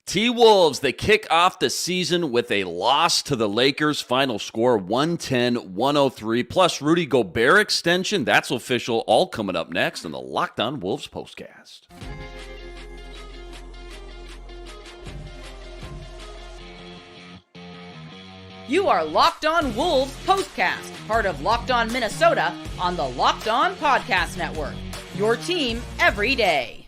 T-Wolves, they kick off the season with a loss to the Lakers. Final score 110-103. Plus Rudy Gobert extension. That's official. All coming up next on the Locked On Wolves postcast. You are Locked On Wolves postcast, part of Locked On Minnesota on the Locked On Podcast Network. Your team every day.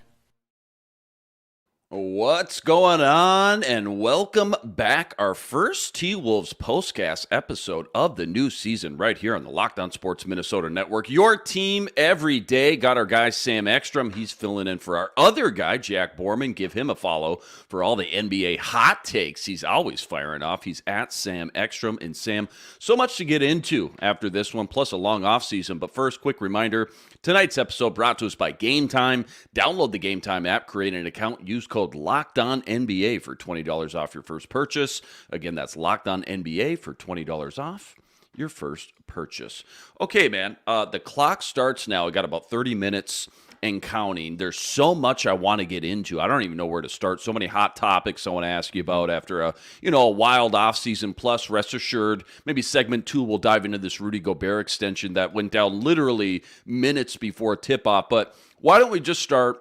What's going on? And welcome back. Our first T-Wolves postcast episode of the new season right here on the Locked On Sports Minnesota Network. Your team every day. Got our guy Sam Ekstrom. He's filling in for our other guy, Jack Borman. Give him a follow for all the NBA hot takes. He's always firing off. He's at Sam Ekstrom. And Sam, so much to get into after this one, plus a long offseason. But first, quick reminder, tonight's episode brought to us by Game Time. Download the Game Time app, create an account, use code LOCKEDONNBA for $20 off your first purchase. Again, that's LOCKEDONNBA for $20 off your first purchase. Okay, man, the clock starts now. I got about 30 minutes and counting. There's so much I want to get into. I don't even know where to start. So many hot topics I want to ask you about after a wild offseason. Plus, rest assured, maybe segment 2 we'll dive into this Rudy Gobert extension that went down literally minutes before tip-off. But why don't we just start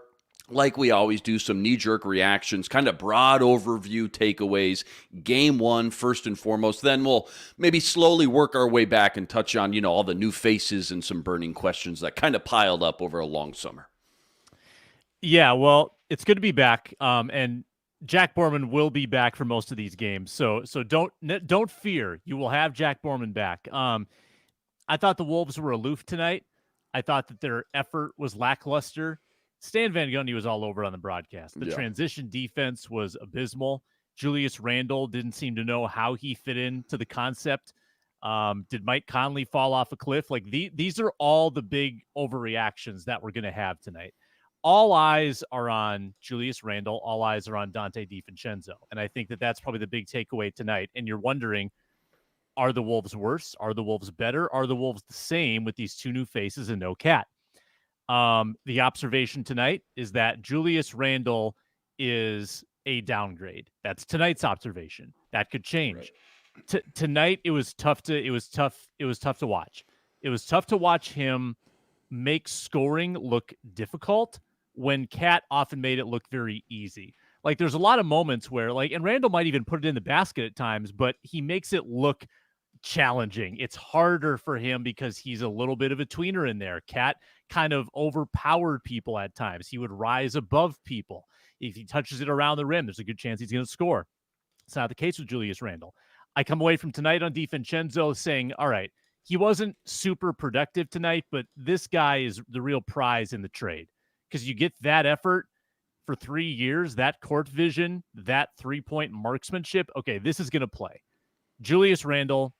like we always do, some knee-jerk reactions, kind of broad overview takeaways, game one, first and foremost. Then we'll maybe slowly work our way back and touch on, all the new faces and some burning questions that kind of piled up over a long summer. Yeah, well, it's good to be back. And Jack Borman will be back for most of these games. So don't fear. You will have Jack Borman back. I thought the Wolves were aloof tonight. I thought that their effort was lackluster. Stan Van Gundy was all over on the broadcast. The transition defense was abysmal. Julius Randle didn't seem to know how he fit into the concept. Did Mike Conley fall off a cliff? Like these are all the big overreactions that we're going to have tonight. All eyes are on Julius Randle. All eyes are on Dante DiVincenzo. And I think that that's probably the big takeaway tonight. And you're wondering, are the Wolves worse? Are the Wolves better? Are the Wolves the same with these two new faces and no Cat? The observation tonight is that Julius Randle is a downgrade. That's tonight's observation. That could change. Right. Tonight it was tough to watch. It was tough to watch him make scoring look difficult when Cat often made it look very easy. Like there's a lot of moments where and Randle might even put it in the basket at times, but he makes it look challenging. It's harder for him because he's a little bit of a tweener in there. Cat kind of overpowered people at times. He would rise above people. If he touches it around the rim, there's a good chance he's going to score. It's not the case with Julius Randle. I come away from tonight on DiVincenzo saying, all right, he wasn't super productive tonight, but this guy is the real prize in the trade because you get that effort for 3 years, that court vision, that three-point marksmanship. Okay, this is going to play. Julius Randle,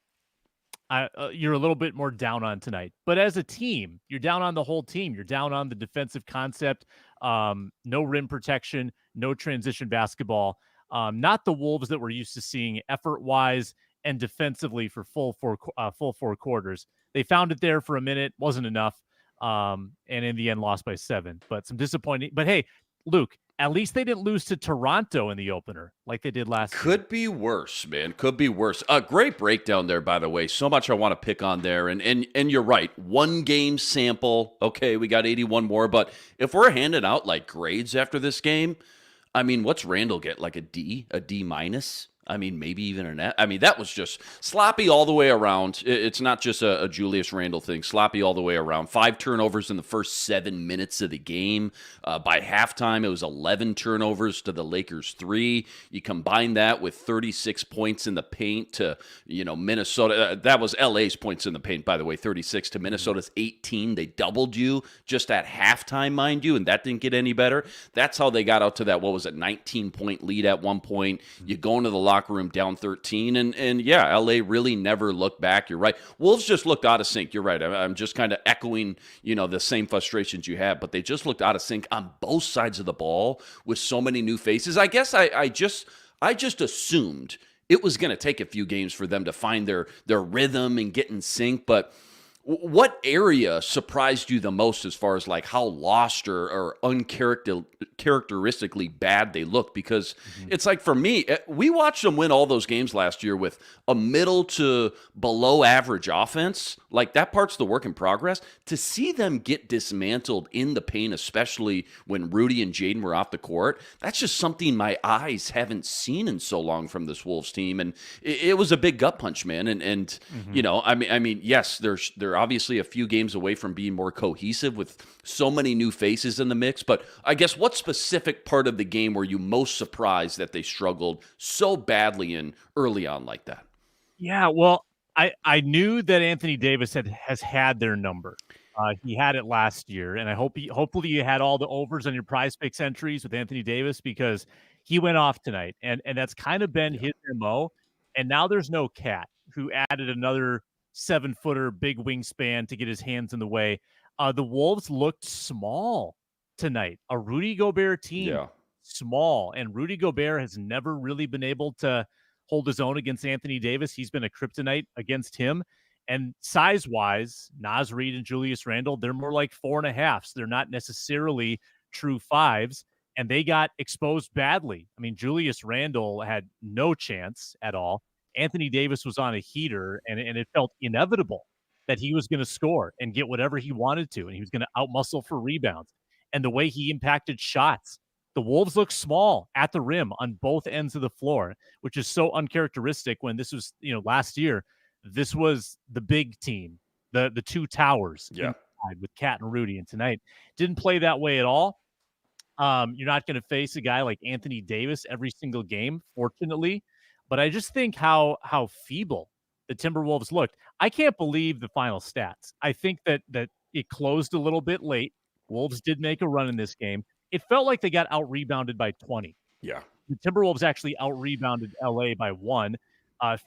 you're a little bit more down on tonight. But as a team, you're down on the whole team. You're down on the defensive concept, no rim protection, no transition basketball. Not the Wolves that we're used to seeing effort-wise and defensively for full four quarters. They found it there for a minute, wasn't enough, and in the end lost by 7. But some disappointing. But hey, Luke, at least they didn't lose to Toronto in the opener like they did last year. Could be worse, man. Could be worse. Great breakdown there, by the way. So much I want to pick on there. And you're right. 1 game sample. Okay, we got 81 more. But if we're handing out grades after this game, I mean, what's Randall get? Like a D minus? I mean, maybe even an F. I mean, that was just sloppy all the way around. It's not just a Julius Randle thing. Sloppy all the way around. 5 turnovers in the first 7 minutes of the game. By halftime, it was 11 turnovers to the Lakers 3. You combine that with 36 points in the paint to, Minnesota. That was LA's points in the paint, by the way, 36 to Minnesota's 18. They doubled you just at halftime, mind you, and that didn't get any better. That's how they got out to that, 19-point lead at one point. You go into the locker room down 13, and yeah, LA really never looked back. You're right. Wolves just looked out of sync. You're right. I'm just kind of echoing, the same frustrations you have, but they just looked out of sync on both sides of the ball with so many new faces. I guess I just assumed it was going to take a few games for them to find their rhythm and get in sync, but What area surprised you the most as far as like how lost or uncharacteristically bad they look? Because Mhm. it's like for me, we watched them win all those games last year with a middle to below average offense. Like that part's the work in progress. To see them get dismantled in the paint, especially when Rudy and Jaden were off the court, that's just something my eyes haven't seen in so long from this Wolves team. And it was a big gut punch, man. And Mhm. you know, I mean, yes, they're obviously a few games away from being more cohesive with so many new faces in the mix. But I guess what specific part of the game were you most surprised that they struggled so badly in early on like that? Yeah, well, I knew that Anthony Davis has had their number. He had it last year, and hopefully you had all the overs on your Prize Picks entries with Anthony Davis because he went off tonight, and that's kind of been Yeah, his MO. And now there's no Cat, who added another 7-footer, big wingspan to get his hands in the way. The Wolves looked small tonight. A Rudy Gobert team, yeah, small, and Rudy Gobert has never really been able to hold his own against Anthony Davis. He's been a kryptonite against him. And size wise, Naz Reid and Julius Randle, they're more like 4.5s. They're not necessarily true fives. And they got exposed badly. I mean, Julius Randle had no chance at all. Anthony Davis was on a heater, and it felt inevitable that he was going to score and get whatever he wanted to, and he was going to outmuscle for rebounds. And the way he impacted shots, the Wolves look small at the rim on both ends of the floor, which is so uncharacteristic when this was, last year. This was the big team, the two towers yeah. inside with Cat and Rudy, and tonight didn't play that way at all. You're not going to face a guy like Anthony Davis every single game, fortunately. But I just think how feeble the Timberwolves looked. I can't believe the final stats. I think that it closed a little bit late. Wolves did make a run in this game. It felt like they got out rebounded by 20. Yeah. The Timberwolves actually out rebounded LA by 1.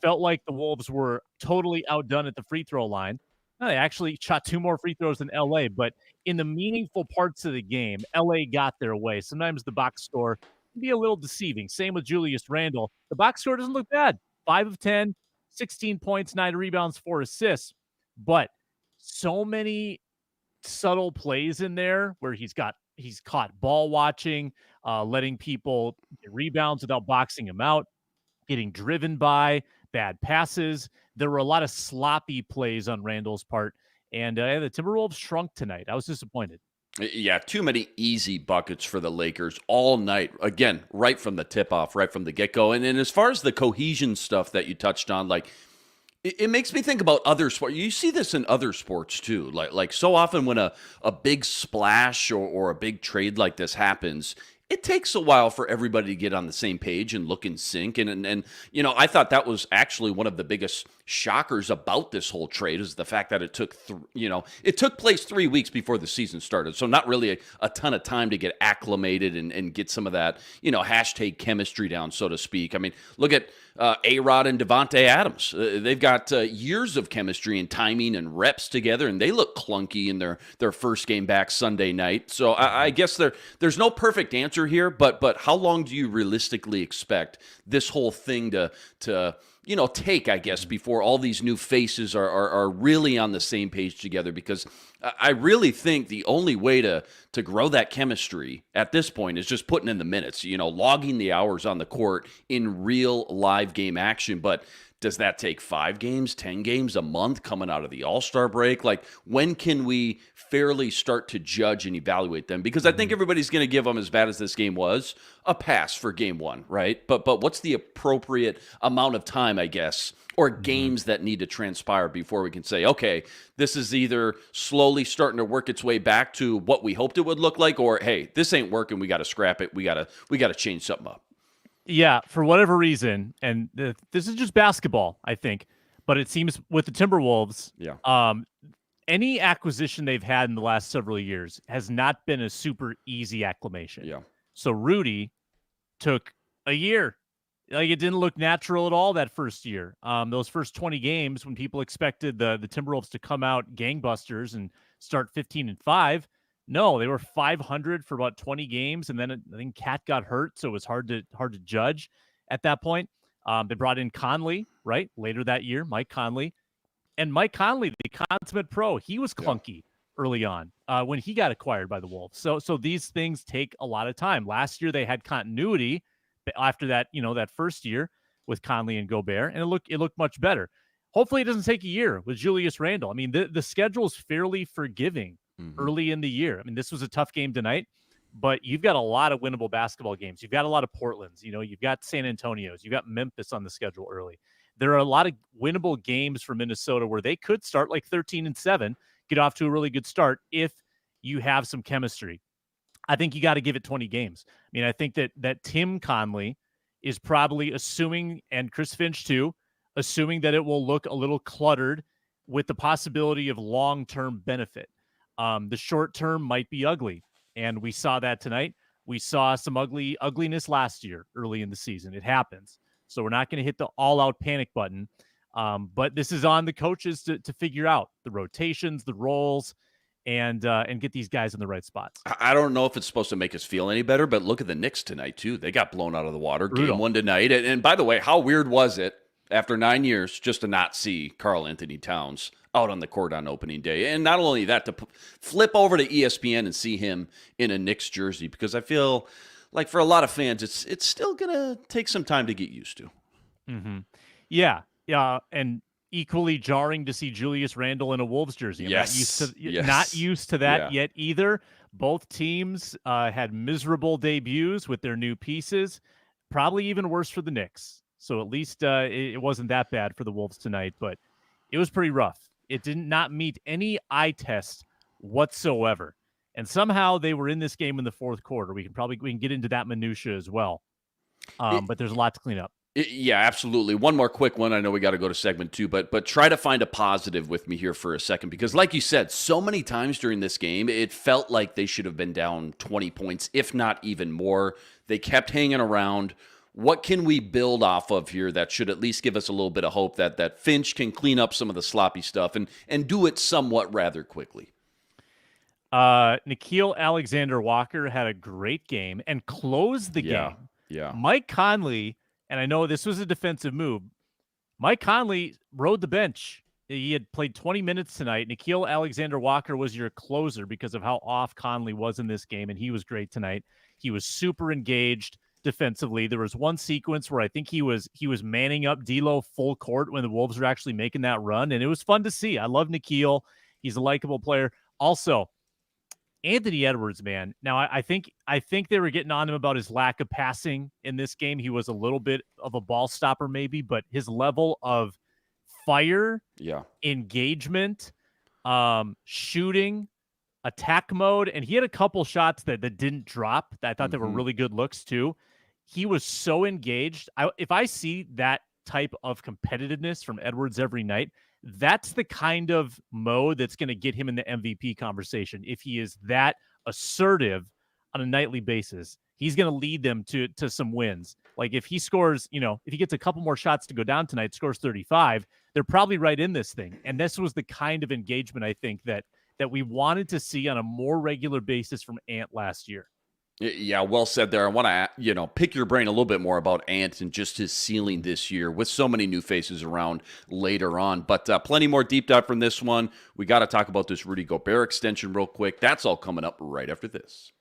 Felt like the Wolves were totally outdone at the free throw line. No, they actually shot 2 more free throws than LA, but in the meaningful parts of the game, LA got their way. Sometimes the box score can be a little deceiving. Same with Julius Randle. The box score doesn't look bad. 5 of 10, 16 points, 9 rebounds, 4 assists. But so many subtle plays in there where he's caught ball watching, letting people get rebounds without boxing him out, getting driven by bad passes. There were a lot of sloppy plays on Randall's part, and the Timberwolves shrunk tonight. I was disappointed. Yeah, too many easy buckets for the Lakers all night. Again, right from the tip off, right from the get go. And then as far as the cohesion stuff that you touched on, like it makes me think about other sports. You see this in other sports too. Like so often when a big splash or a big trade like this happens, it takes a while for everybody to get on the same page and look in sync. And you know, I thought that was actually one of the biggest shockers about this whole trade is the fact that it took it took place 3 weeks before the season started. So not really a ton of time to get acclimated and get some of that, hashtag chemistry down, so to speak. I mean, look at A-Rod and Devontae Adams. They've got years of chemistry and timing and reps together, and they look clunky in their first game back Sunday night. So I guess there's no perfect answer here, but how long do you realistically expect this whole thing to take, I guess, before all these new faces are really on the same page together? Because I really think the only way to grow that chemistry at this point is just putting in the minutes, logging the hours on the court in real live game action. But does that take 5 games, 10 games, a month coming out of the All-Star break? Like, when can we fairly start to judge and evaluate them? Because I think everybody's going to give them, as bad as this game was, a pass for game 1, right? But what's the appropriate amount of time, I guess, or games that need to transpire before we can say, okay, this is either slowly starting to work its way back to what we hoped it would look like, or hey, this ain't working, we got to scrap it, we got to change something up. Yeah, for whatever reason, and this is just basketball, I think, but it seems with the Timberwolves, Yeah. any acquisition they've had in the last several years has not been a super easy acclimation. Yeah. So Rudy took a year. Like, it didn't look natural at all that first year. Those first 20 games when people expected the Timberwolves to come out gangbusters and start 15-5. No, they were 500 for about 20 games, and then I think Cat got hurt, so it was hard to judge at that point. They brought in Conley, right, later that year, Mike Conley. And Mike Conley, the consummate pro, he was clunky early on when he got acquired by the Wolves. So these things take a lot of time. Last year they had continuity after that, that first year with Conley and Gobert, and it looked much better. Hopefully it doesn't take a year with Julius Randle. I mean, the schedule is fairly forgiving early in the year. I mean, this was a tough game tonight, but you've got a lot of winnable basketball games. You've got a lot of Portlands. You've got San Antonio's. You've got Memphis on the schedule early. There are a lot of winnable games for Minnesota where they could start like 13-7, get off to a really good start if you have some chemistry. I think you got to give it 20 games. I mean, I think that Tim Conley is probably assuming, and Chris Finch too, assuming that it will look a little cluttered with the possibility of long-term benefit. The short term might be ugly, and we saw that tonight. We saw some ugliness last year early in the season. It happens. So we're not going to hit the all-out panic button. But this is on the coaches to figure out the rotations, the roles, and get these guys in the right spots. I don't know if it's supposed to make us feel any better, but look at the Knicks tonight, too. They got blown out of the water. Brutal. Game 1 tonight. And by the way, how weird was it after 9 years just to not see Karl Anthony Towns out on the court on opening day? And not only that, to flip over to ESPN and see him in a Knicks jersey, because I feel like for a lot of fans, it's still going to take some time to get used to. Mm-hmm. Yeah. And equally jarring to see Julius Randle in a Wolves jersey. I'm not used to that yet either. Both teams had miserable debuts with their new pieces, probably even worse for the Knicks. So at least it wasn't that bad for the Wolves tonight, but it was pretty rough. It did not meet any eye test whatsoever. And somehow they were in this game in the fourth quarter. We can get into that minutia as well. But there's a lot to clean up. Yeah, absolutely. One more quick one. I know we got to go to segment 2, but try to find a positive with me here for a second, because like you said, so many times during this game, it felt like they should have been down 20 points, if not even more. They kept hanging around. What can we build off of here that should at least give us a little bit of hope that Finch can clean up some of the sloppy stuff and do it somewhat rather quickly? Nickeil Alexander-Walker had a great game and closed the game. Yeah. Mike Conley, and I know this was a defensive move, Mike Conley rode the bench. He had played 20 minutes tonight. Nickeil Alexander-Walker was your closer because of how off Conley was in this game, and he was great tonight. He was super engaged defensively. There was one sequence where I think he was manning up D'Lo full court when the Wolves were actually making that run, and it was fun to see. I love Nickeil. He's a likable player. Also, Anthony Edwards, man. Now, I think they were getting on him about his lack of passing in this game. He was a little bit of a ball stopper maybe, but his level of fire, engagement, shooting, attack mode, and he had a couple shots that didn't drop. That I thought they were really good looks too. He was so engaged. If I see that type of competitiveness from Edwards every night, that's the kind of mode that's going to get him in the MVP conversation. If he is that assertive on a nightly basis, he's going to lead them to some wins. Like if he scores, if he gets a couple more shots to go down tonight, scores 35, they're probably right in this thing. And this was the kind of engagement I think that we wanted to see on a more regular basis from Ant last year. Yeah, well said there. I want to, pick your brain a little bit more about Ant and just his ceiling this year with so many new faces around later on. But plenty more deep dive from this one. We got to talk about this Rudy Gobert extension real quick. That's all coming up right after this.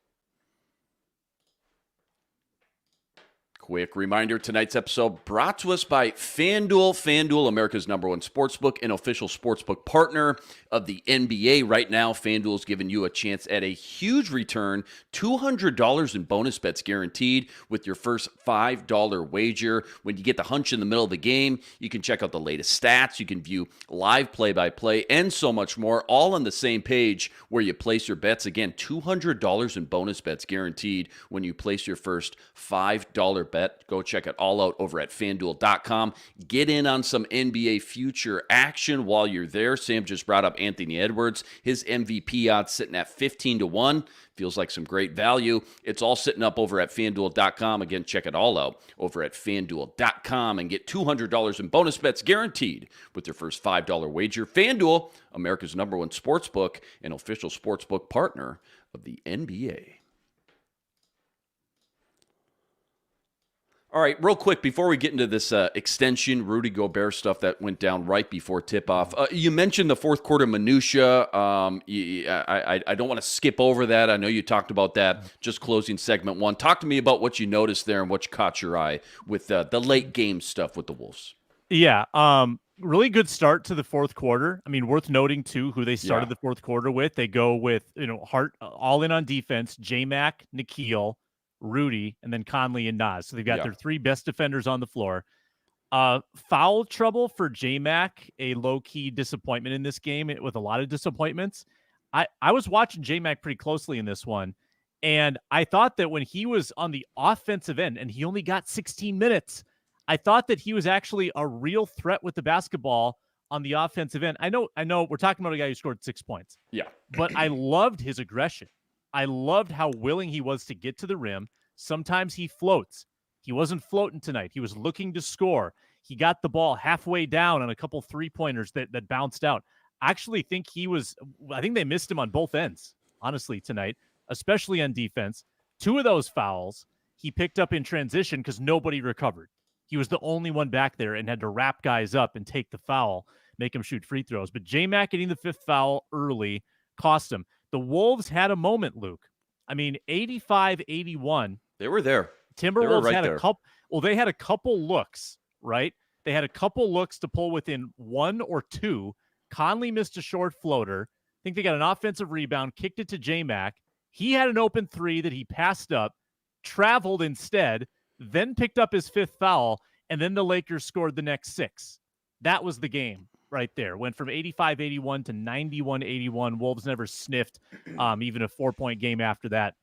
Quick reminder, tonight's episode brought to us by FanDuel. FanDuel, America's #1 sportsbook and official sportsbook partner of the NBA. Right now, FanDuel is giving you a chance at a huge return, $200 in bonus bets guaranteed with your first $5 wager. When you get the hunch in the middle of the game, you can check out the latest stats. You can view live play-by-play and so much more, all on the same page where you place your bets. Again, $200 in bonus bets guaranteed when you place your first $5 bet. Go check it all out over at FanDuel.com. Get in on some NBA future action while you're there. Sam just brought up Anthony Edwards. His MVP odds sitting at 15-1. Feels like some great value. It's all sitting up over at FanDuel.com. Again, check it all out over at FanDuel.com and get $200 in bonus bets guaranteed with your first $5 wager. FanDuel, America's #1 sportsbook and official sportsbook partner of the NBA. All right, real quick before we get into this extension, Rudy Gobert stuff that went down right before tip-off. You mentioned the fourth quarter minutia. I don't want to skip over that. I know you talked about that just closing segment one. Talk to me about what you noticed there and what caught your eye with the late game stuff with the Wolves. Yeah, really good start to the fourth quarter. I mean, worth noting too who they started the fourth quarter with. They go with Hart all in on defense, J-Mac, Nikhil, Rudy, and then Conley and Nas. So they've got their three best defenders on the floor. Foul trouble for J-Mac, a low-key disappointment in this game with a lot of disappointments. I was watching J-Mac pretty closely in this one, and I thought that when he was on the offensive end, and he only got 16 minutes, I thought that he was actually a real threat with the basketball on the offensive end. I know we're talking about a guy who scored 6 points. Yeah. But I loved his aggression. I loved how willing he was to get to the rim. Sometimes he floats. He wasn't floating tonight. He was looking to score. He got the ball halfway down on a couple three-pointers that bounced out. I actually think I think they missed him on both ends, honestly, tonight, especially on defense. 2 of those fouls he picked up in transition because nobody recovered. He was the only one back there and had to wrap guys up and take the foul, make them shoot free throws. But J-Mac getting the 5th foul early cost him. The Wolves had a moment, Luke. I mean, 85-81. They were there. Timberwolves had a couple. Well, they had a couple looks, right? They had a couple looks to pull within 1 or 2. Conley missed a short floater. I think they got an offensive rebound, kicked it to J-Mac. He had an open 3 that he passed up, traveled instead, then picked up his 5th foul, and then the Lakers scored the next 6. That was the game right there. Went from 85-81 to 91-81. Wolves never sniffed even a 4-point game after that.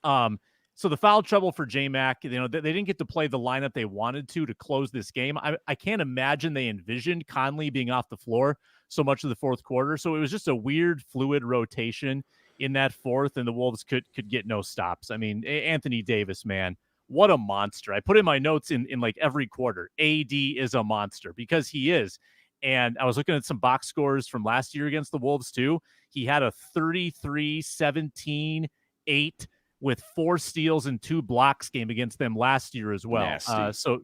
So the foul trouble for J-Mac, they didn't get to play the lineup they wanted to close this game. I can't imagine they envisioned Conley being off the floor so much of the fourth quarter. So it was just a weird, fluid rotation in that fourth, and the Wolves could get no stops. I mean, Anthony Davis, man, what a monster. I put in my notes in like every quarter, AD is a monster because he is. And I was looking at some box scores from last year against the Wolves too. He had a 33, 17, 8 with 4 steals and 2 blocks game against them last year as well. So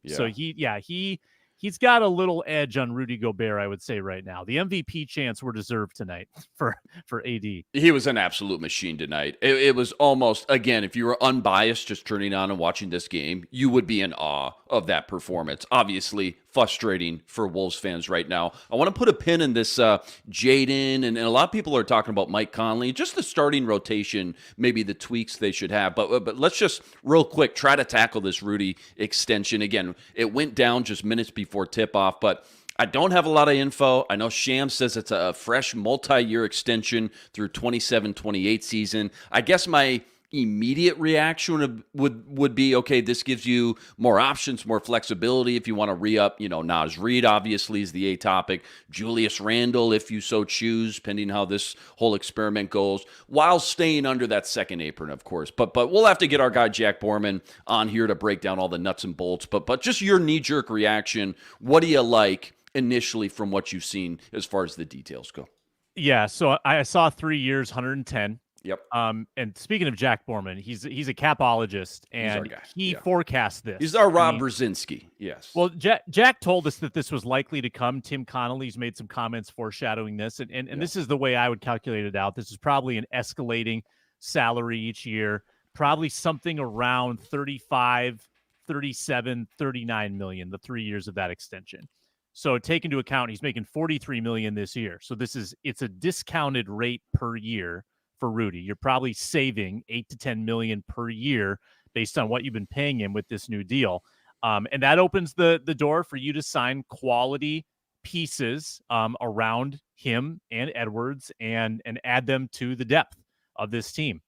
he's got a little edge on Rudy Gobert, I would say right now. The MVP chance were deserved tonight for AD. He was an absolute machine tonight. It was almost, again, if you were unbiased just turning on and watching this game, you would be in awe of that performance. Obviously, frustrating for Wolves fans right now. I want to put a pin in this Jaden, and a lot of people are talking about Mike Conley, just the starting rotation, maybe the tweaks they should have. But let's just real quick try to tackle this Rudy extension. Again, it went down just minutes before tip-off, but I don't have a lot of info. I know Sham says it's a fresh multi-year extension through 27-28 season. I guess my immediate reaction would be, okay, this gives you more options, more flexibility if you want to re-up. Naz Reid obviously is the A topic. Julius Randle, if you so choose, pending how this whole experiment goes, while staying under that second apron, of course. But we'll have to get our guy Jack Borman on here to break down all the nuts and bolts. But just your knee-jerk reaction, what do you like initially from what you've seen as far as the details go? Yeah, so I saw 3 years, 110. Yep. And speaking of Jack Borman, he's a capologist, and he forecast this. He's our Rob Brzezinski. Yes. Well, Jack told us that this was likely to come. Tim Connolly's made some comments foreshadowing this, and this is the way I would calculate it out. This is probably an escalating salary each year, probably something around 35, 37, 39 million, the 3 years of that extension. So take into account he's making 43 million this year. So it's a discounted rate per year for Rudy. You're probably saving 8 to 10 million per year based on what you've been paying him with this new deal. And that opens the door for you to sign quality pieces around him and Edwards and add them to the depth of this team.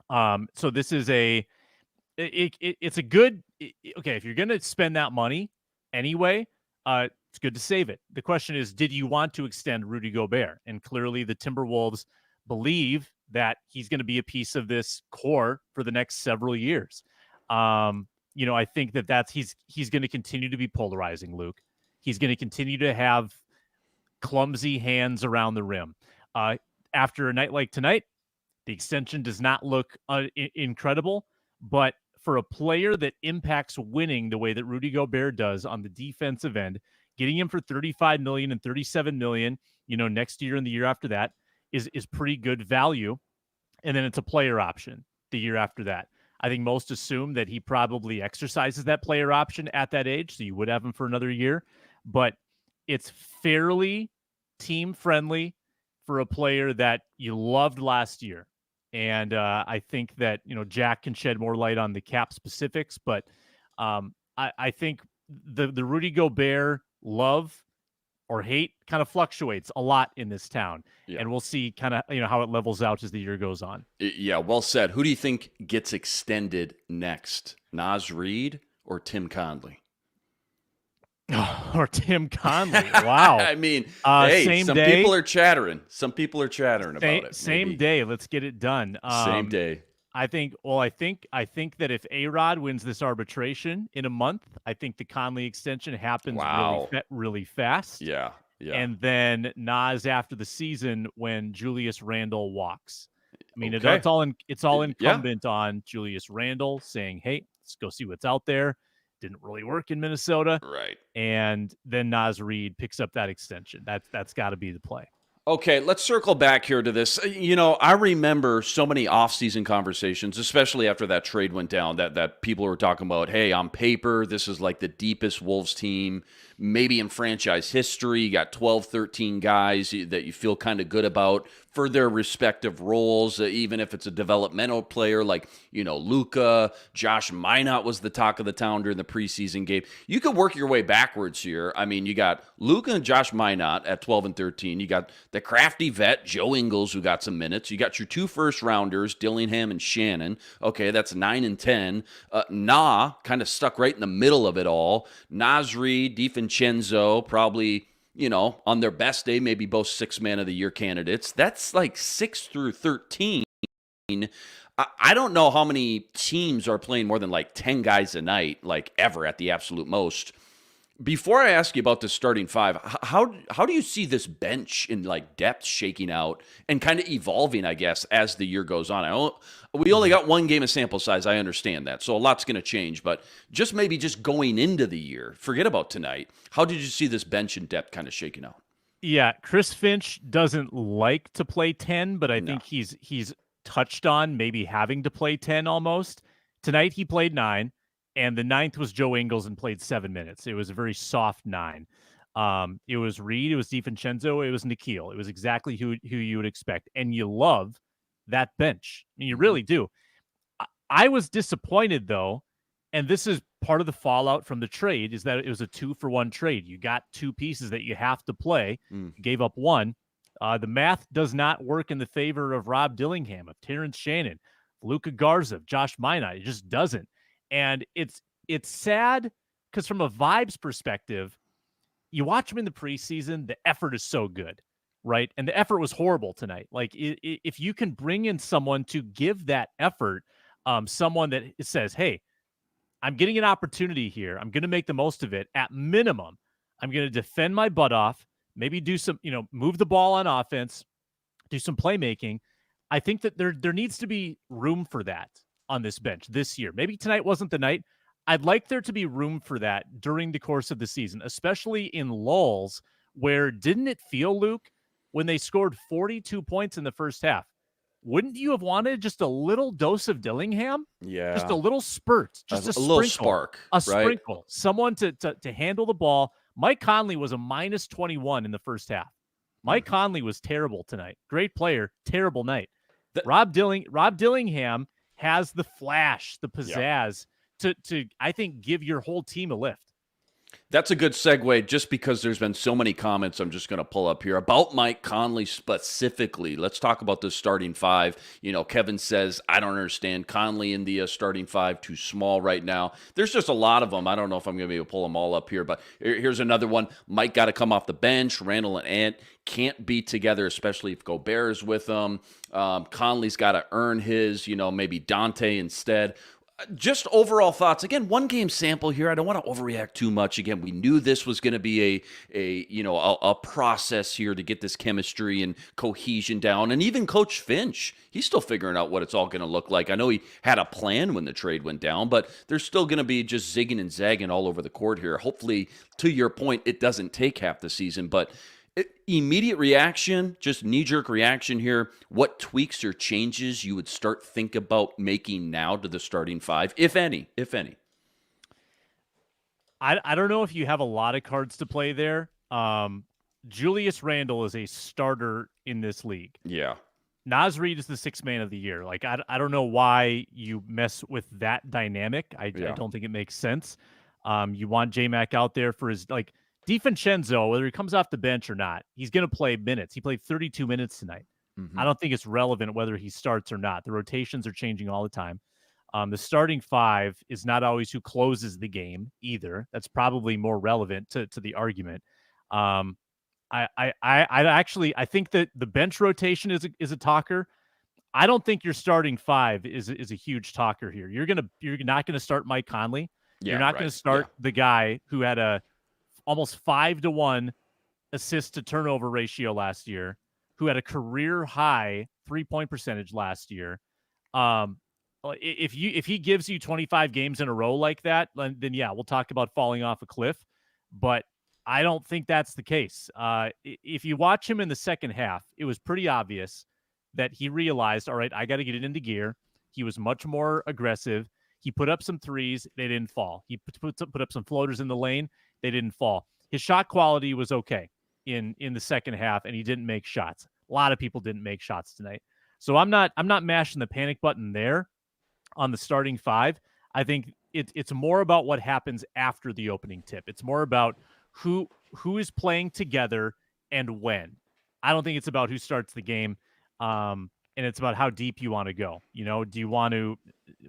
So this is it's a good, okay, if you're going to spend that money anyway, it's good to save it. The question is, did you want to extend Rudy Gobert? And clearly the Timberwolves believe that he's going to be a piece of this core for the next several years. I think that he's going to continue to be polarizing, Luke. He's going to continue to have clumsy hands around the rim. After a night like tonight, the extension does not look incredible, but for a player that impacts winning the way that Rudy Gobert does on the defensive end, getting him for $35 million and $37 million, next year and the year after that is pretty good value. And then it's a player option the year after that. I think most assume that he probably exercises that player option at that age, so you would have him for another year. But it's fairly team-friendly for a player that you loved last year. And I think that, Jack can shed more light on the cap specifics, but I think the Rudy Gobert love or hate kind of fluctuates a lot in this town. Yeah. And we'll see kind of, how it levels out as the year goes on. Yeah, well said. Who do you think gets extended next? Naz Reid or Tim Conley? Or Tim Conley. Wow. I mean, hey, some people are chattering. About it. Same day. Let's get it done. Same day. I think that if A-Rod wins this arbitration in a month, I think the Conley extension happens really fast. Yeah. And then Nas after the season when Julius Randle walks. I mean, it's all incumbent on Julius Randle saying, "Hey, let's go see what's out there." Didn't really work in Minnesota, right? And then Naz Reid picks up that extension. That's got to be the play. Okay, let's circle back here to this. I remember so many off-season conversations, especially after that trade went down, that people were talking about, hey, on paper, this is like the deepest Wolves team maybe in franchise history. You got 12, 13 guys that you feel kind of good about for their respective roles, even if it's a developmental player like, Luka. Josh Minott was the talk of the town during the preseason game. You could work your way backwards here. I mean, you got Luka and Josh Minott at 12 and 13. You got the crafty vet, Joe Ingles, who got some minutes. You got your 2 first-rounders, Dillingham and Shannon. Okay, that's 9 and 10. Kind of stuck right in the middle of it all. Naz Reid, DiVincenzo, probably, on their best day, maybe both 6 Man of the Year candidates. That's like 6 through 13. I don't know how many teams are playing more than like 10 guys a night, like ever at the absolute most. Before I ask you about the starting 5, how do you see this bench in like depth shaking out and kind of evolving, I guess, as the year goes on? We only got 1 game of sample size. I understand that. So a lot's going to change, but just going into the year, forget about tonight. How did you see this bench in depth kind of shaking out? Yeah, Chris Finch doesn't like to play 10, but I think he's touched on maybe having to play 10 almost. Tonight he played 9. And the 9th was Joe Ingles and played 7 minutes. It was a very soft 9. It was Reed, it was DiVincenzo, it was Nikhil. It was exactly who you would expect. And you love that bench. I mean, you really do. I was disappointed, though, and this is part of the fallout from the trade, is that it was a 2-for-1 trade. You got 2 pieces that you have to play. You gave up 1. The math does not work in the favor of Rob Dillingham, of Terrence Shannon, Luka Garza, of Josh Minott. It just doesn't. And it's sad because from a vibes perspective, you watch them in the preseason, the effort is so good, right? And the effort was horrible tonight. Like if you can bring in someone to give that effort, someone that says, hey, I'm getting an opportunity here. I'm going to make the most of it. At minimum, I'm going to defend my butt off, maybe do some, move the ball on offense, do some playmaking. I think that there needs to be room for that on this bench this year. Maybe tonight wasn't the night. I'd like there to be room for that during the course of the season, especially in lulls where didn't it feel, Luke, when they scored 42 points in the first half? Wouldn't you have wanted just a little dose of Dillingham? Yeah. Just a little spurt, just a little spark. A sprinkle. Someone to handle the ball. Mike Conley was a minus 21 in the first half. Mike Conley was terrible tonight. Great player, terrible night. Rob Dillingham has the flash, the pizzazz to I think give your whole team a lift. That's a good segue, just because there's been so many comments I'm just going to pull up here about Mike Conley specifically. Let's talk about the starting 5. Kevin says, I don't understand Conley in the starting 5, too small right now. There's just a lot of them. I don't know if I'm going to be able to pull them all up here, but here's another one. Mike got to come off the bench. Randall and Ant can't be together, especially if Gobert is with them. Conley's got to earn his, maybe Dante instead. Just overall thoughts. Again, one game sample here. I don't want to overreact too much. Again, we knew this was going to be a process here to get this chemistry and cohesion down. And even Coach Finch, he's still figuring out what it's all going to look like. I know he had a plan when the trade went down, but there's still going to be just zigging and zagging all over the court here. Hopefully, to your point, it doesn't take half the season, but immediate reaction, just knee-jerk reaction here, what tweaks or changes you would start think about making now to the starting five, if any? I don't know if you have a lot of cards to play there. Julius Randle is a starter in this league. Yeah. Naz Reid is the sixth man of the year. Like, I don't know why you mess with that dynamic. I don't think it makes sense. You want J-Mac out there for his, like, DiVincenzo, whether he comes off the bench or not, he's going to play minutes. He played 32 minutes tonight. I don't think it's relevant whether he starts or not. The rotations are changing all the time. The starting five is not always who closes the game either. That's probably more relevant to the argument. I think that the bench rotation is a talker. I don't think your starting five is a huge talker here. You're not gonna start Mike Conley. You're not going to start the guy who had a almost 5-to-1 assist to turnover ratio last year, who had a career high 3-point percentage last year. If he gives you 25 games in a row like that, then yeah, we'll talk about falling off a cliff. But I don't think that's the case. If you watch him in the second half, it was pretty obvious that he realized, all right, I got to get it into gear. He was much more aggressive. He put up some threes. They didn't fall. He put up some floaters in the lane. They didn't fall. His shot quality was okay in the second half, and he didn't make shots. A lot of people didn't make shots tonight. So I'm not mashing the panic button there on the starting five. I think it's more about what happens after the opening tip. It's more about who is playing together and when. I don't think it's about who starts the game. And it's about how deep you want to go. Do you want to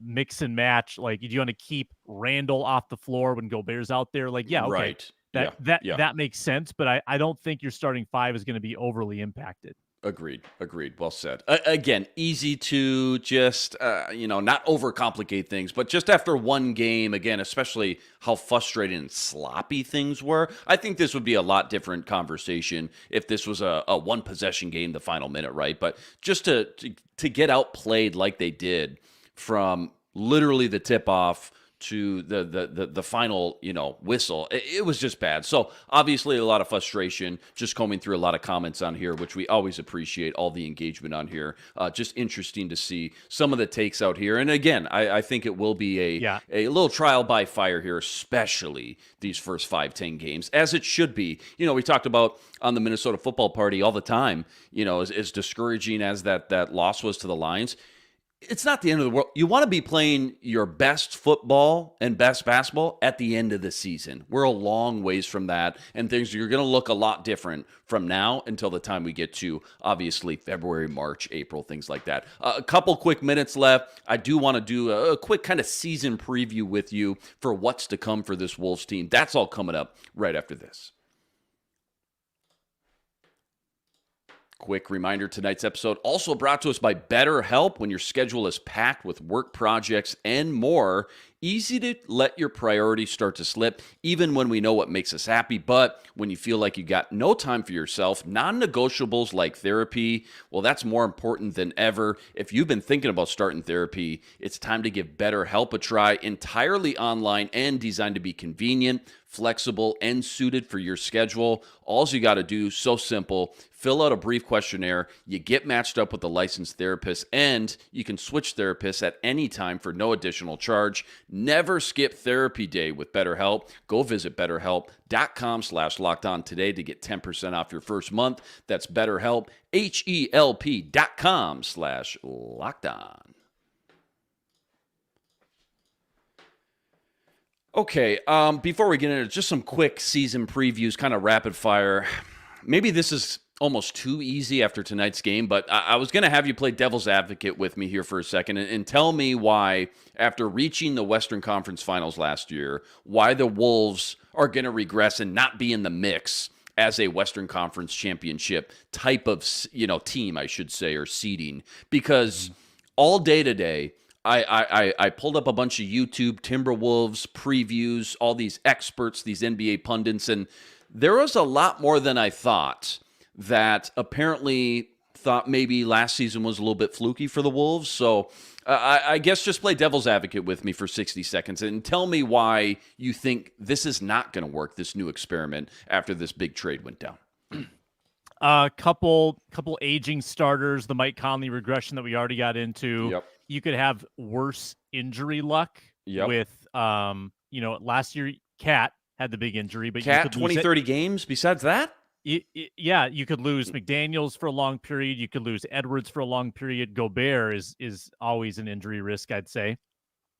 mix and match? Like, do you want to keep Randall off the floor when Gobert's out there? Like, yeah, okay. Right. That makes sense, but I don't think your starting five is going to be overly impacted. Agreed. Well said. Again, easy to just, not overcomplicate things, but just after one game, again, especially how frustrating and sloppy things were, I think this would be a lot different conversation if this was a one-possession game, the final minute, right? But just to get outplayed like they did from literally the tip-off to the final, whistle. It was just bad. So obviously a lot of frustration, just combing through a lot of comments on here, which we always appreciate all the engagement on here. Just interesting to see some of the takes out here. And again, I think it will be a little trial by fire here, especially these first 5-10 games, as it should be. We talked about on the Minnesota Football Party all the time, as discouraging as that loss was to the Lions. It's not the end of the world. You want to be playing your best football and best basketball at the end of the season. We're a long ways from that, and things are going to look a lot different from now until the time we get to, obviously, February, March, April, things like that. A couple quick minutes left. I do want to do a quick kind of season preview with you for what's to come for this Wolves team. That's all coming up right after this. Quick reminder, tonight's episode also brought to us by BetterHelp. When your schedule is packed with work projects and more, easy to let your priorities start to slip, even when we know what makes us happy. But when you feel like you got no time for yourself, non-negotiables like therapy, well, that's more important than ever. If you've been thinking about starting therapy, it's time to give BetterHelp a try. Entirely online and designed to be convenient, flexible, and suited for your schedule. All you got to do, so simple, fill out a brief questionnaire, you get matched up with a licensed therapist, and you can switch therapists at any time for no additional charge. Never skip therapy day with BetterHelp. Go visit BetterHelp.com/lockedon today to get 10% off your first month. That's BetterHelp, HELP.com/lockedon. Okay, before we get into just some quick season previews, kind of rapid fire. Maybe this is almost too easy after tonight's game, but I was going to have you play devil's advocate with me here for a second and tell me why, after reaching the Western Conference Finals last year, why the Wolves are going to regress and not be in the mix as a Western Conference championship type of, team, I should say, or seeding. Because all day today, I pulled up a bunch of YouTube Timberwolves previews, all these experts, these NBA pundits, and there was a lot more than I thought that apparently thought maybe last season was a little bit fluky for the Wolves. So I guess just play devil's advocate with me for 60 seconds and tell me why you think this is not going to work, this new experiment, after this big trade went down. Couple aging starters, the Mike Conley regression that we already got into. Yep. You could have worse injury luck with, last year Cat had the big injury, but Cat you could 20, 30 games besides that? Yeah, you could lose McDaniels for a long period. You could lose Edwards for a long period. Gobert is always an injury risk, I'd say,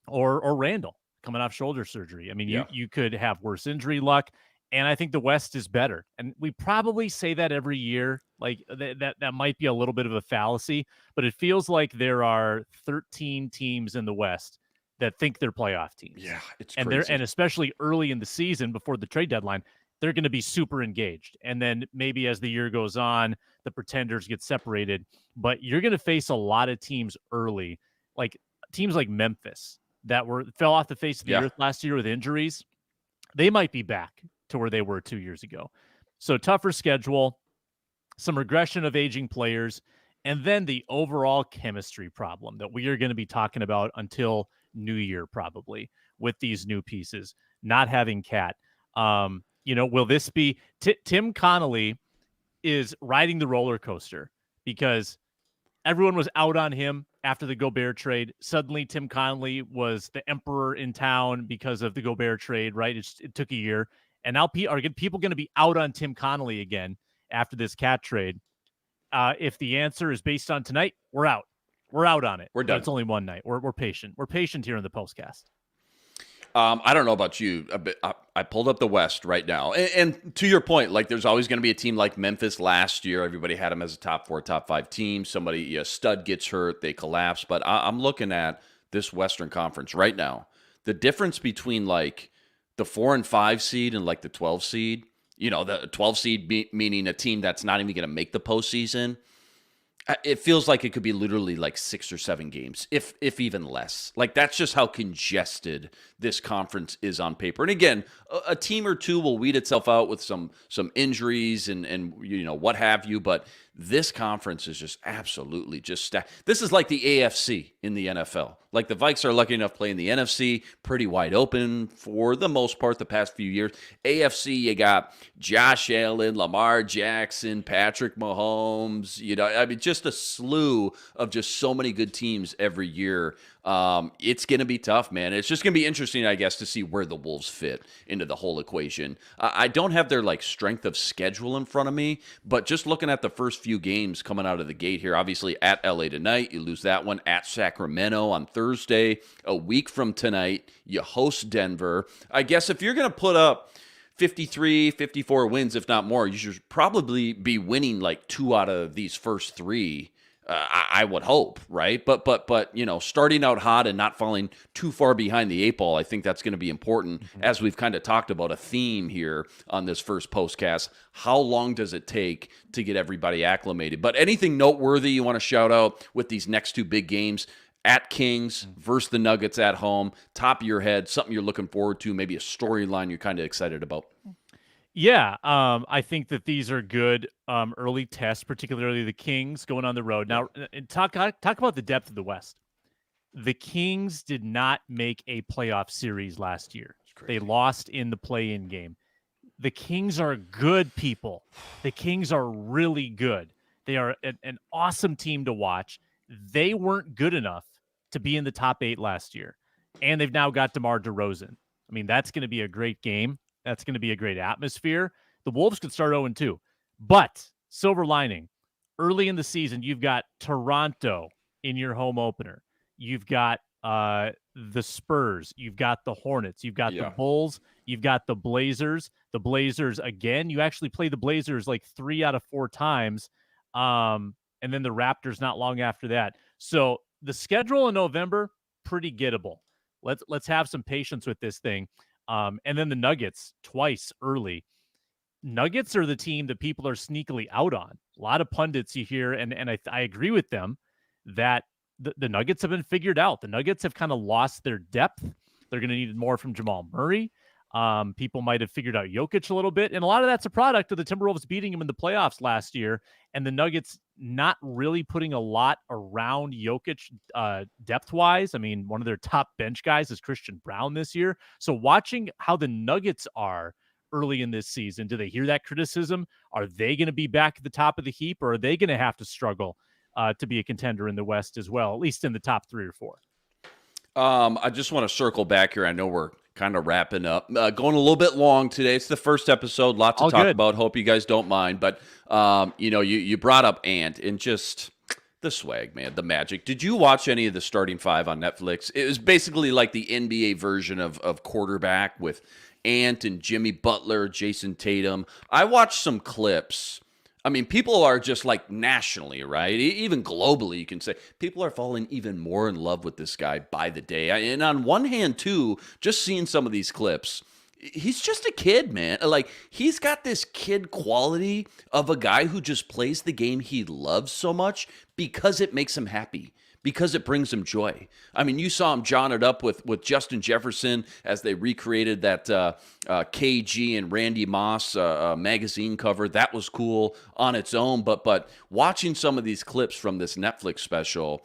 or Randall coming off shoulder surgery. I mean, you could have worse injury luck, and I think the West is better. And we probably say that every year. Like that might be a little bit of a fallacy, but it feels like there are 13 teams in the West that think they're playoff teams. Yeah, it's crazy. And especially early in the season before the trade deadline, they're going to be super engaged. And then maybe as the year goes on, the pretenders get separated. But you're going to face a lot of teams early, like teams like Memphis that fell off the face of the earth last year with injuries. They might be back to where they were 2 years ago. So tougher schedule, some regression of aging players, and then the overall chemistry problem that we are going to be talking about until New Year, probably, with these new pieces, not having Cat. Will this be Tim Connolly is riding the roller coaster because everyone was out on him after the Gobert trade. Suddenly, Tim Connolly was the emperor in town because of the Gobert trade, right? It took a year. And now are people going to be out on Tim Connolly again after this Cat trade? If the answer is based on tonight, we're out. We're out on it. We're done. But it's only one night. We're patient. We're patient here in the postcast. I don't know about you, but I pulled up the West right now. And to your point, like there's always going to be a team like Memphis last year. Everybody had them as a top 4, top 5 team. Somebody, a stud gets hurt, they collapse. But I'm looking at this Western Conference right now. The difference between like the 4 and 5 seed and like the 12 seed, the 12 seed meaning a team that's not even going to make the postseason. It feels like it could be literally like 6 or 7 games, if even less. Like that's just how congested this conference is on paper. And again, a team or two will weed itself out with some injuries and what have you. But this conference is just absolutely just stacked. This is like the AFC in the NFL. Like the Vikes are lucky enough playing the NFC pretty wide open for the most part the past few years. AFC, you got Josh Allen, Lamar Jackson, Patrick Mahomes. Just a slew of just so many good teams every year. It's going to be tough, man. It's just going to be interesting, I guess, to see where the Wolves fit into the whole equation. I don't have their strength of schedule in front of me, but just looking at the first few games coming out of the gate here, obviously at LA tonight, you lose that one. At Sacramento on Thursday, a week from tonight, you host Denver. I guess if you're going to put up 53, 54 wins, if not more, you should probably be winning like 2 out of these first 3. I would hope, right? But starting out hot and not falling too far behind the 8 ball, I think that's going to be important. As we've kind of talked about a theme here on this first postcast. How long does it take to get everybody acclimated? But anything noteworthy you want to shout out with these next 2 big games? At Kings versus the Nuggets at home, top of your head, something you're looking forward to, maybe a storyline you're kind of excited about. Yeah, I think that these are good early tests, particularly the Kings going on the road. Now, talk about the depth of the West. The Kings did not make a playoff series last year. They lost in the play-in game. The Kings are good people. The Kings are really good. They are an awesome team to watch. They weren't good enough to be in the top 8 last year, and they've now got DeMar DeRozan. I mean, that's going to be a great game. That's going to be a great atmosphere. The Wolves could start 0-2. But, silver lining, early in the season, you've got Toronto in your home opener. You've got the Spurs. You've got the Hornets. You've got the Bulls. You've got the Blazers. The Blazers, again, you actually play the Blazers like 3 out of 4 times. And then the Raptors not long after that. So the schedule in November, pretty gettable. Let's have some patience with this thing. And then the Nuggets twice early. Nuggets are the team that people are sneakily out on. A lot of pundits you hear, and I agree with them, that the Nuggets have been figured out. The Nuggets have kind of lost their depth. They're going to need more from Jamal Murray. People might have figured out Jokic a little bit, and a lot of that's a product of the Timberwolves beating him in the playoffs last year, and the Nuggets not really putting a lot around Jokic depth-wise. I mean, one of their top bench guys is Christian Brown this year. So watching how the Nuggets are early in this season, do they hear that criticism? Are they going to be back at the top of the heap, or are they going to have to struggle to be a contender in the West as well, at least in the top 3 or 4? I just want to circle back here. I know we're kind of wrapping up, going a little bit long today. It's the first episode, lot to talk about. Hope you guys don't mind. But, you brought up Ant and just the swag, man, the magic. Did you watch any of the starting 5 on Netflix? It was basically like the NBA version of quarterback with Ant and Jimmy Butler, Jason Tatum. I watched some clips. I mean, people are just like nationally, right? Even globally, you can say people are falling even more in love with this guy by the day. And on one hand, too, just seeing some of these clips, he's just a kid, man. Like, he's got this kid quality of a guy who just plays the game he loves so much because it makes him happy, because it brings him joy. I mean, you saw him john it up with Justin Jefferson as they recreated that KG and Randy Moss magazine cover. That was cool on its own. But watching some of these clips from this Netflix special,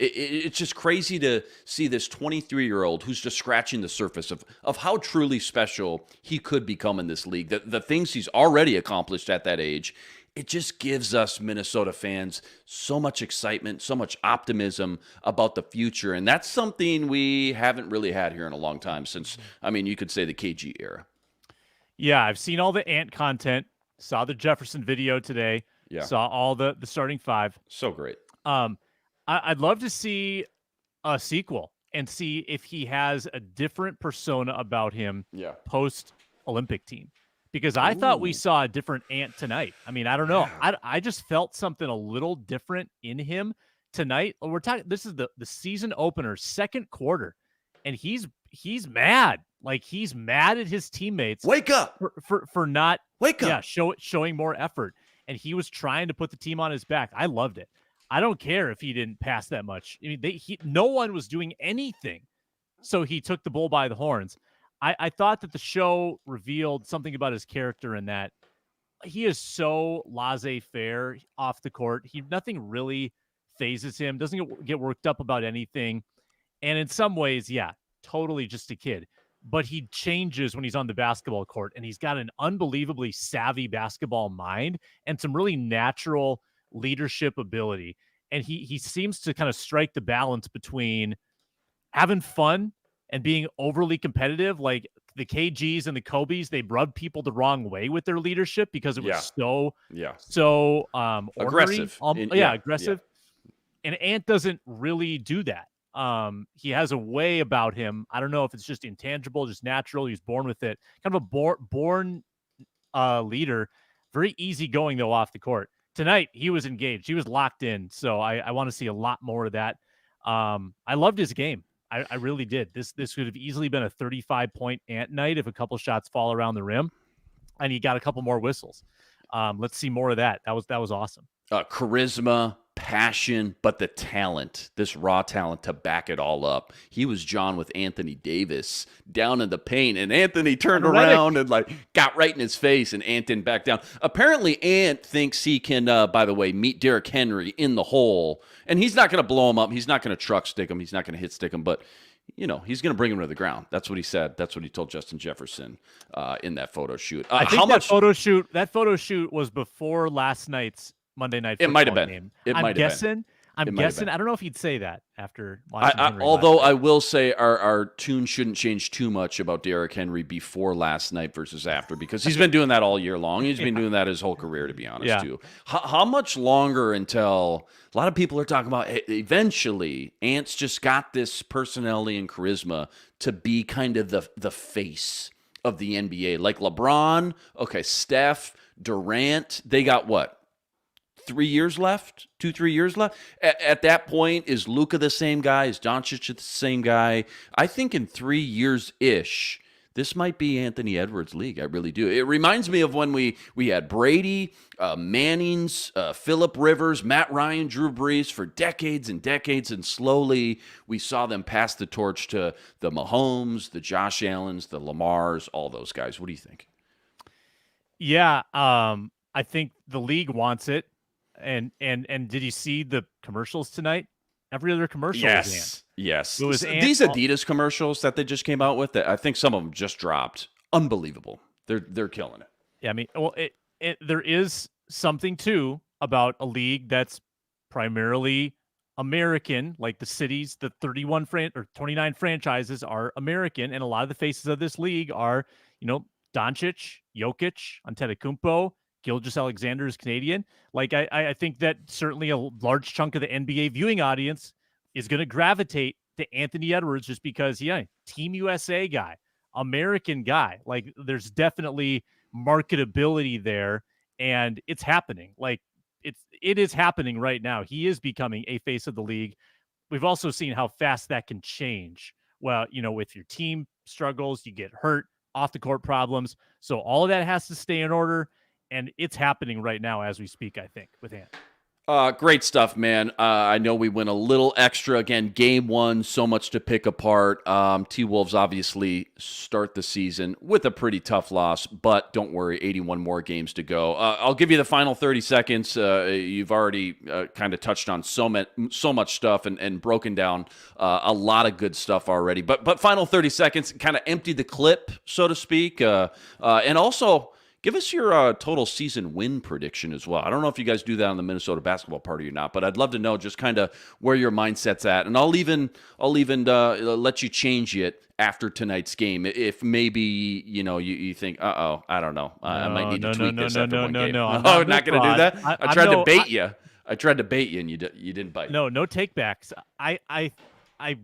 it's just crazy to see this 23-year-old who's just scratching the surface of how truly special he could become in this league. The things he's already accomplished at that age. It just gives us Minnesota fans so much excitement, so much optimism about the future. And that's something we haven't really had here in a long time since, I mean, you could say the KG era. Yeah, I've seen all the Ant content, saw the Jefferson video today, saw all the starting 5. So great. I'd love to see a sequel and see if he has a different persona about him post-Olympic team. Because I thought we saw a different Ant tonight. I mean, I don't know. I just felt something a little different in him tonight. We're talking. This is the season opener, second quarter, and he's mad. Like, he's mad at his teammates. Wake up for not wake up. Yeah, showing more effort, and he was trying to put the team on his back. I loved it. I don't care if he didn't pass that much. I mean, no one was doing anything, so he took the bull by the horns. I thought that the show revealed something about his character in that he is so laissez-faire off the court. Nothing really phases him, doesn't get worked up about anything. And in some ways, totally just a kid. But he changes when he's on the basketball court, and he's got an unbelievably savvy basketball mind and some really natural leadership ability. And he seems to kind of strike the balance between having fun and being overly competitive. Like the KGs and the Kobes, they rubbed people the wrong way with their leadership because it was so aggressive. Aggressive. And Ant doesn't really do that. He has a way about him. I don't know if it's just intangible, just natural. He's born with it. Kind of a born leader. Very easygoing, though, off the court. Tonight, he was engaged. He was locked in. So I want to see a lot more of that. I loved his game. I really did. This could have easily been a 35-point Ant night if a couple shots fall around the rim, and he got a couple more whistles. Let's see more of that. That was awesome. Charisma, passion, but the talent, this raw talent to back it all up. He was John with Anthony Davis down in the paint, and Anthony turned around and got right in his face, and Ant didn't back down. Apparently, Ant thinks he can, by the way, meet Derrick Henry in the hole, and he's not going to blow him up. He's not going to truck stick him. He's not going to hit stick him, but he's going to bring him to the ground. That's what he said. That's what he told Justin Jefferson in that photo shoot. I think that photo shoot was before last night's Monday Night Football It might have been. game. I'm guessing. I don't know if he'd say that after watching Henry although I will say our tune shouldn't change too much about Derrick Henry before last night versus after, because he's been doing that all year long. He's been doing that his whole career, to be honest, too. How much longer until a lot of people are talking about eventually Ant's just got this personality and charisma to be kind of the face of the NBA. Like LeBron, Steph, Durant, they got what? 3 years left, 2-3 years left. At that point, is Luka the same guy? Is Doncic the same guy? I think in 3 years-ish, this might be Anthony Edwards' league. I really do. It reminds me of when we had Brady, Manning's, Phillip Rivers, Matt Ryan, Drew Brees for decades and decades, and slowly we saw them pass the torch to the Mahomes, the Josh Allens, the Lamars, all those guys. What do you think? Yeah, I think the league wants it. And did you see the commercials tonight? Every other commercial was Ant. Yes. It was These Adidas commercials that they just came out with, I think some of them just dropped. Unbelievable. They're killing it. Yeah, I mean, well, there is something too about a league that's primarily American, like the cities, the 29 franchises are American, and a lot of the faces of this league are, Doncic, Jokic, Antetokounmpo, Gilgeous-Alexander is Canadian. Like, I think that certainly a large chunk of the NBA viewing audience is going to gravitate to Anthony Edwards just because, Team USA guy, American guy. Like, there's definitely marketability there, and it's happening. Like, it is happening right now. He is becoming a face of the league. We've also seen how fast that can change. Well, with your team struggles, you get hurt, off the court problems. So all of that has to stay in order. And it's happening right now as we speak, I think, with Ant. Great stuff, man. I know we went a little extra. Again, game one, so much to pick apart. T-Wolves obviously start the season with a pretty tough loss, but don't worry, 81 more games to go. I'll give you the final 30 seconds. You've already kind of touched on so much stuff and broken down a lot of good stuff already. But final 30 seconds, kind of empty the clip, so to speak. And also, give us your total season win prediction as well. I don't know if you guys do that on the Minnesota basketball party or not, but I'd love to know just kind of where your mindset's at. And I'll even let you change it after tonight's game if maybe you think, I don't know, I might need to tweak this after one game. No, I'm not going to do that. I tried to bait you. I tried to bait you, and you didn't bite. No takebacks. I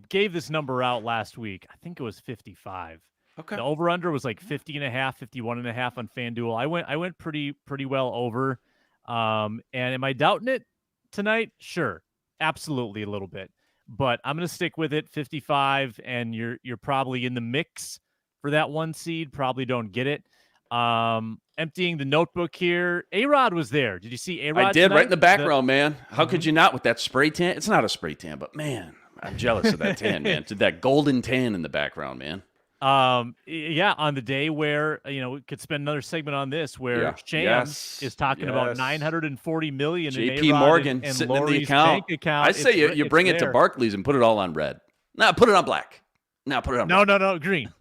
gave this number out last week. I think it was 55. Okay. The over-under was like 50.5, 51.5 on FanDuel. I went pretty well over. And am I doubting it tonight? Sure. Absolutely a little bit. But I'm going to stick with it, 55, and you're probably in the mix for that one seed. Probably don't get it. Emptying the notebook here. A-Rod was there. Did you see A-Rod I did, tonight? right in the background, man. How could you not with that spray tan? It's not a spray tan, but man, I'm jealous of that tan, man. To that golden tan in the background, man. Yeah, on the day where, we could spend another segment on this, where Shams is talking about $940 million JP in Morgan and sitting Lori's in the account. bank account. I say you bring it to Barclays and put it all on red. No, put it on black. No, put it on black. No, green.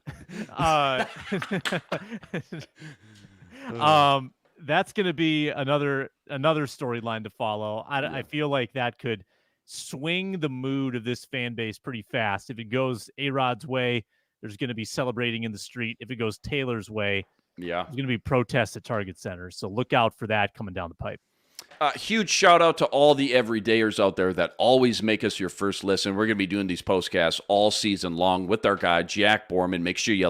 That's going to be another storyline to follow. I feel like that could swing the mood of this fan base pretty fast. If it goes A-Rod's way, there's going to be celebrating in the street. If it goes Taylor's way, there's going to be protests at Target Center. So look out for that coming down the pipe. Huge shout out to all the everydayers out there that always make us your first listen. We're going to be doing these postcasts all season long with our guy, Jack Borman. Make sure you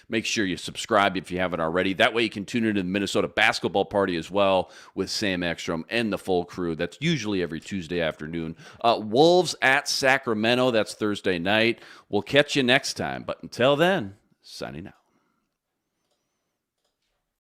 make sure you subscribe if you haven't already. That way you can tune into the Minnesota basketball party as well with Sam Ekstrom and the full crew. That's usually every Tuesday afternoon. Wolves at Sacramento. That's Thursday night. We'll catch you next time. But until then, signing out.